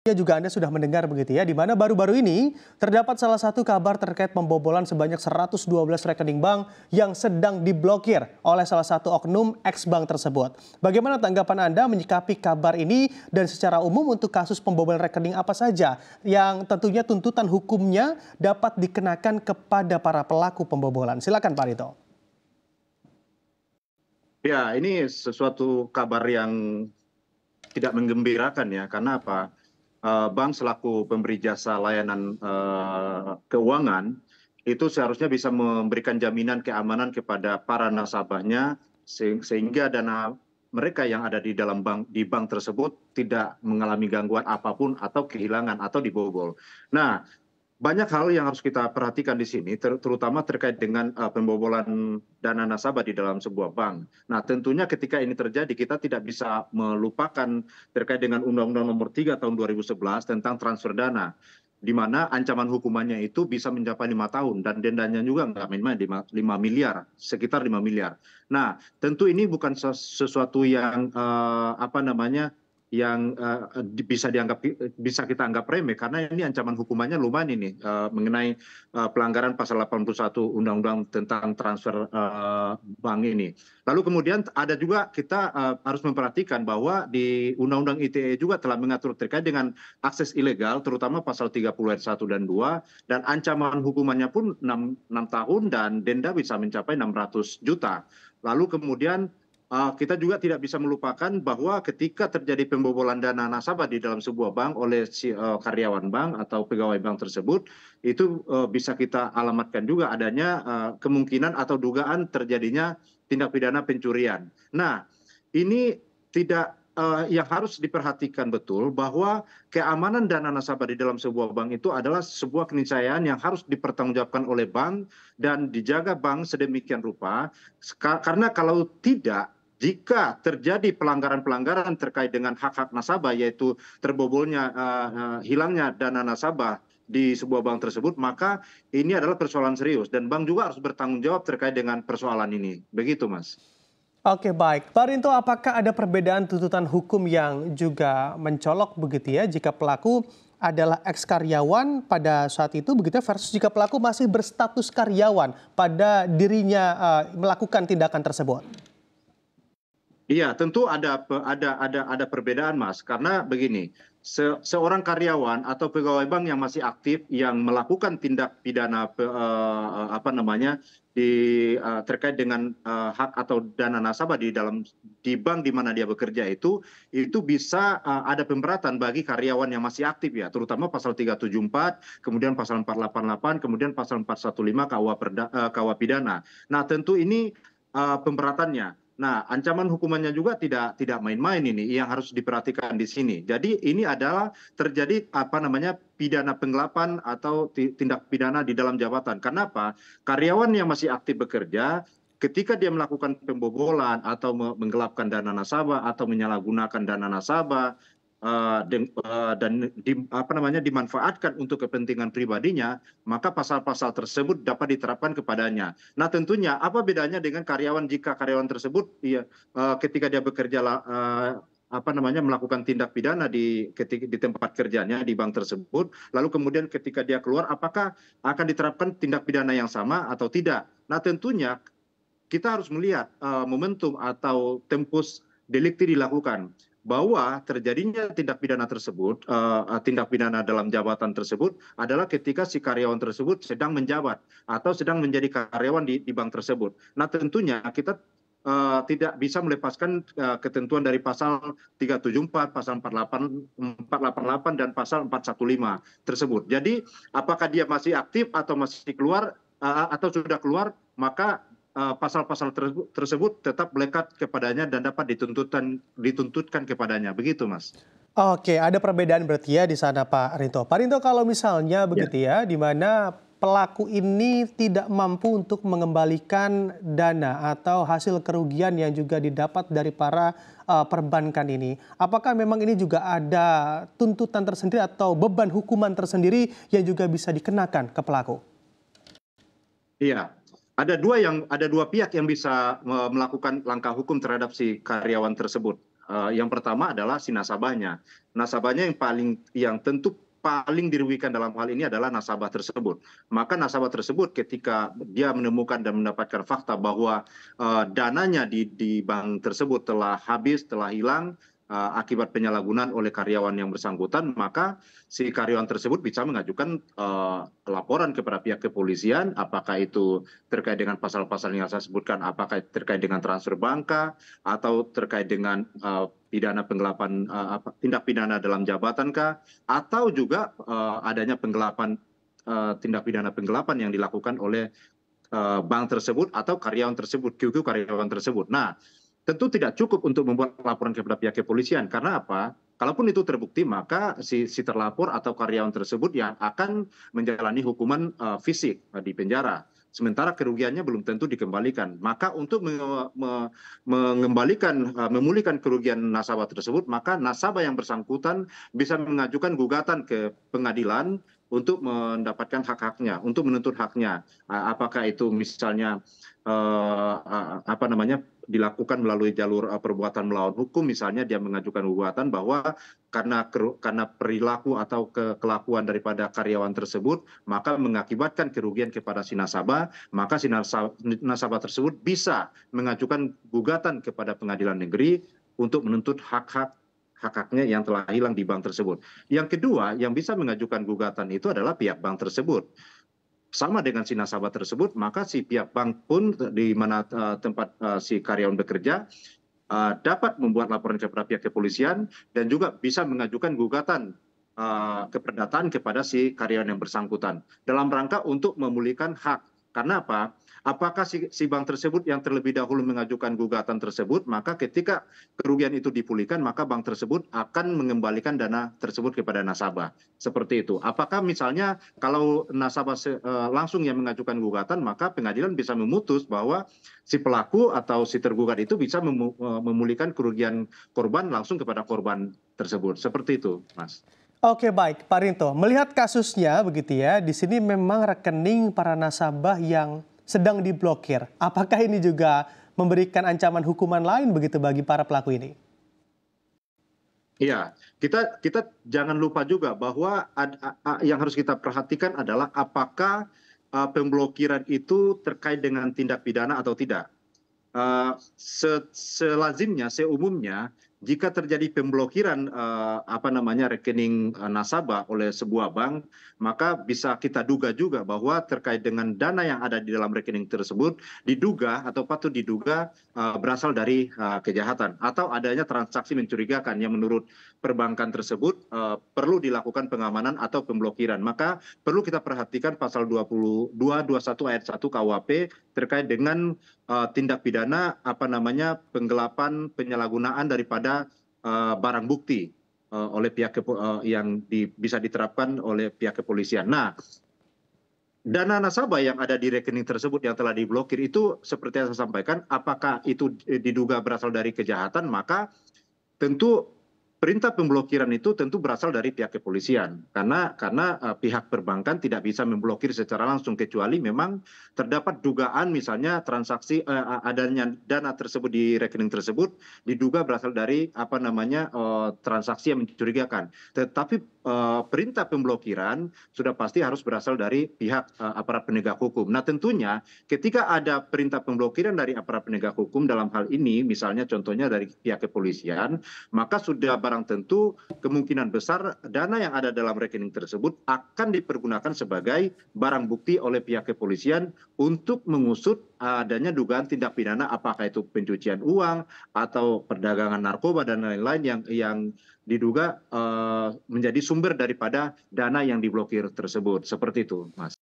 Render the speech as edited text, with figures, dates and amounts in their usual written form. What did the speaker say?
Ya juga Anda sudah mendengar begitu ya, di mana baru-baru ini terdapat salah satu kabar terkait pembobolan sebanyak 112 rekening bank yang sedang diblokir oleh salah satu oknum ex-bank tersebut. Bagaimana tanggapan Anda menyikapi kabar ini dan secara umum untuk kasus pembobolan rekening apa saja yang tentunya tuntutan hukumnya dapat dikenakan kepada para pelaku pembobolan? Silakan Pak Rito. Ya, ini sesuatu kabar yang tidak menggembirakan ya, karena apa? Bank selaku pemberi jasa layanan keuangan itu seharusnya bisa memberikan jaminan keamanan kepada para nasabahnya sehingga dana mereka yang ada di dalam bank tersebut tidak mengalami gangguan apapun atau kehilangan atau dibobol. Nah, banyak hal yang harus kita perhatikan di sini, terutama terkait dengan pembobolan dana nasabah di dalam sebuah bank. Nah, tentunya ketika ini terjadi, kita tidak bisa melupakan terkait dengan Undang-Undang Nomor 3 Tahun 2011 tentang transfer dana, di mana ancaman hukumannya itu bisa mencapai 5 tahun dan dendanya juga nggak main-main, 5 miliar, sekitar 5 miliar. Nah, tentu ini bukan sesuatu yang apa namanya, yang bisa kita anggap remeh, karena ini ancaman hukumannya lumayan ini, mengenai pelanggaran pasal 81 Undang-Undang tentang transfer bank ini. Lalu kemudian ada juga kita harus memperhatikan bahwa di Undang-Undang ITE juga telah mengatur terkait dengan akses ilegal, terutama pasal 30 ayat 1 dan 2, dan ancaman hukumannya pun 6 tahun dan denda bisa mencapai 600 juta. Lalu kemudian kita juga tidak bisa melupakan bahwa ketika terjadi pembobolan dana nasabah di dalam sebuah bank oleh karyawan bank atau pegawai bank tersebut, itu bisa kita alamatkan juga adanya kemungkinan atau dugaan terjadinya tindak pidana pencurian. Nah, ini tidak yang harus diperhatikan betul bahwa keamanan dana nasabah di dalam sebuah bank itu adalah sebuah keniscayaan yang harus dipertanggungjawabkan oleh bank dan dijaga bank sedemikian rupa, karena kalau tidak, jika terjadi pelanggaran-pelanggaran terkait dengan hak-hak nasabah, yaitu terbobolnya, hilangnya dana nasabah di sebuah bank tersebut, maka ini adalah persoalan serius dan bank juga harus bertanggung jawab terkait dengan persoalan ini. Begitu, Mas. Oke baik, Pak Rinto, apakah ada perbedaan tuntutan hukum yang juga mencolok begitu ya jika pelaku adalah ex karyawan pada saat itu begitu ya, versus jika pelaku masih berstatus karyawan pada dirinya melakukan tindakan tersebut? Iya, tentu ada perbedaan, Mas. Karena begini, seorang karyawan atau pegawai bank yang masih aktif yang melakukan tindak pidana apa namanya, terkait dengan hak atau dana nasabah di bank di mana dia bekerja, itu bisa ada pemberatan bagi karyawan yang masih aktif ya, terutama pasal 374, kemudian pasal 488, kemudian pasal 415 KUH pidana. Nah, tentu ini pemberatannya. Nah, ancaman hukumannya juga tidak main-main, ini yang harus diperhatikan di sini. Jadi ini adalah terjadi apa namanya, pidana penggelapan atau tindak pidana di dalam jabatan. Kenapa? Karyawan yang masih aktif bekerja, ketika dia melakukan pembobolan atau menggelapkan dana nasabah atau menyalahgunakan dana nasabah, dan dimanfaatkan untuk kepentingan pribadinya, maka pasal-pasal tersebut dapat diterapkan kepadanya. Nah, tentunya apa bedanya dengan karyawan, jika karyawan tersebut ketika dia bekerja melakukan tindak pidana di tempat kerjanya di bank tersebut, lalu kemudian ketika dia keluar, apakah akan diterapkan tindak pidana yang sama atau tidak? Nah, tentunya kita harus melihat momentum atau tempus delikti dilakukan, bahwa terjadinya tindak pidana tersebut, tindak pidana dalam jabatan tersebut adalah ketika si karyawan tersebut sedang menjabat atau sedang menjadi karyawan di bank tersebut. Nah, tentunya kita tidak bisa melepaskan ketentuan dari pasal 374, pasal 488 dan pasal 415 tersebut. Jadi apakah dia masih aktif atau masih keluar atau sudah keluar, maka pasal-pasal tersebut tetap melekat kepadanya dan dapat dituntutkan kepadanya. Begitu, Mas. Oke, ada perbedaan berarti ya di sana Pak Rinto. Pak Rinto, kalau misalnya begitu ya, di mana pelaku ini tidak mampu untuk mengembalikan dana atau hasil kerugian yang juga didapat dari para perbankan ini. Apakah memang ini juga ada tuntutan tersendiri atau beban hukuman tersendiri yang juga bisa dikenakan ke pelaku? Iya, ada dua pihak yang bisa melakukan langkah hukum terhadap si karyawan tersebut. Yang pertama adalah si nasabahnya. Nasabahnya yang tentu paling dirugikan dalam hal ini adalah nasabah tersebut. Maka nasabah tersebut ketika dia menemukan dan mendapatkan fakta bahwa dananya di bank tersebut telah habis, telah hilang akibat penyalahgunaan oleh karyawan yang bersangkutan, maka si karyawan tersebut bisa mengajukan laporan kepada pihak kepolisian, apakah itu terkait dengan pasal-pasal yang saya sebutkan, apakah terkait dengan transfer banka atau terkait dengan pidana penggelapan, tindak pidana dalam jabatan kah, atau juga adanya tindak pidana penggelapan yang dilakukan oleh bank tersebut atau karyawan tersebut, QQ karyawan tersebut. Nah, tentu tidak cukup untuk membuat laporan kepada pihak kepolisian. Karena apa? Kalaupun itu terbukti, maka si terlapor atau karyawan tersebut yang akan menjalani hukuman fisik di penjara. Sementara kerugiannya belum tentu dikembalikan. Maka untuk memulihkan kerugian nasabah tersebut, maka nasabah yang bersangkutan bisa mengajukan gugatan ke pengadilan untuk mendapatkan hak-haknya, untuk menuntut haknya. Apakah itu misalnya dilakukan melalui jalur perbuatan melawan hukum, misalnya dia mengajukan gugatan bahwa karena perilaku atau kelakuan daripada karyawan tersebut maka mengakibatkan kerugian kepada si nasabah, maka si nasabah tersebut bisa mengajukan gugatan kepada pengadilan negeri untuk menuntut hak-haknya yang telah hilang di bank tersebut. Yang kedua, yang bisa mengajukan gugatan itu adalah pihak bank tersebut. Sama dengan si nasabah tersebut, maka si pihak bank pun di mana tempat si karyawan bekerja dapat membuat laporan kepada pihak kepolisian dan juga bisa mengajukan gugatan keperdataan kepada si karyawan yang bersangkutan dalam rangka untuk memulihkan hak. Karena apa? Apakah si bank tersebut yang terlebih dahulu mengajukan gugatan tersebut, maka ketika kerugian itu dipulihkan, maka bank tersebut akan mengembalikan dana tersebut kepada nasabah. Seperti itu. Apakah misalnya kalau nasabah langsung yang mengajukan gugatan, maka pengadilan bisa memutus bahwa si pelaku atau si tergugat itu bisa memulihkan kerugian korban langsung kepada korban tersebut. Seperti itu, Mas. Oke, baik, Pak Rinto. Melihat kasusnya begitu ya, di sini memang rekening para nasabah yang sedang diblokir. Apakah ini juga memberikan ancaman hukuman lain begitu bagi para pelaku ini? Iya, kita jangan lupa juga bahwa yang harus kita perhatikan adalah apakah pemblokiran itu terkait dengan tindak pidana atau tidak. Selazimnya, seumumnya, jika terjadi pemblokiran rekening nasabah oleh sebuah bank, maka bisa kita duga juga bahwa terkait dengan dana yang ada di dalam rekening tersebut diduga atau patut diduga berasal dari kejahatan atau adanya transaksi mencurigakan yang menurut perbankan tersebut perlu dilakukan pengamanan atau pemblokiran. Maka perlu kita perhatikan pasal 22, 21 ayat 1 KUHP terkait dengan tindak pidana penggelapan penyalahgunaan daripada barang bukti oleh pihak yang bisa diterapkan oleh pihak kepolisian. Nah, dana nasabah yang ada di rekening tersebut yang telah diblokir itu seperti yang saya sampaikan, apakah itu diduga berasal dari kejahatan, maka tentu perintah pemblokiran itu tentu berasal dari pihak kepolisian karena pihak perbankan tidak bisa memblokir secara langsung kecuali memang terdapat dugaan misalnya transaksi adanya dana tersebut di rekening tersebut diduga berasal dari transaksi yang mencurigakan. Tetapi perintah pemblokiran sudah pasti harus berasal dari pihak aparat penegak hukum. Nah, tentunya ketika ada perintah pemblokiran dari aparat penegak hukum dalam hal ini misalnya contohnya dari pihak kepolisian, maka sudah barang tentu kemungkinan besar dana yang ada dalam rekening tersebut akan dipergunakan sebagai barang bukti oleh pihak kepolisian untuk mengusut adanya dugaan tindak pidana apakah itu pencucian uang atau perdagangan narkoba dan lain-lain yang diduga menjadi sumber daripada dana yang diblokir tersebut. Seperti itu, Mas.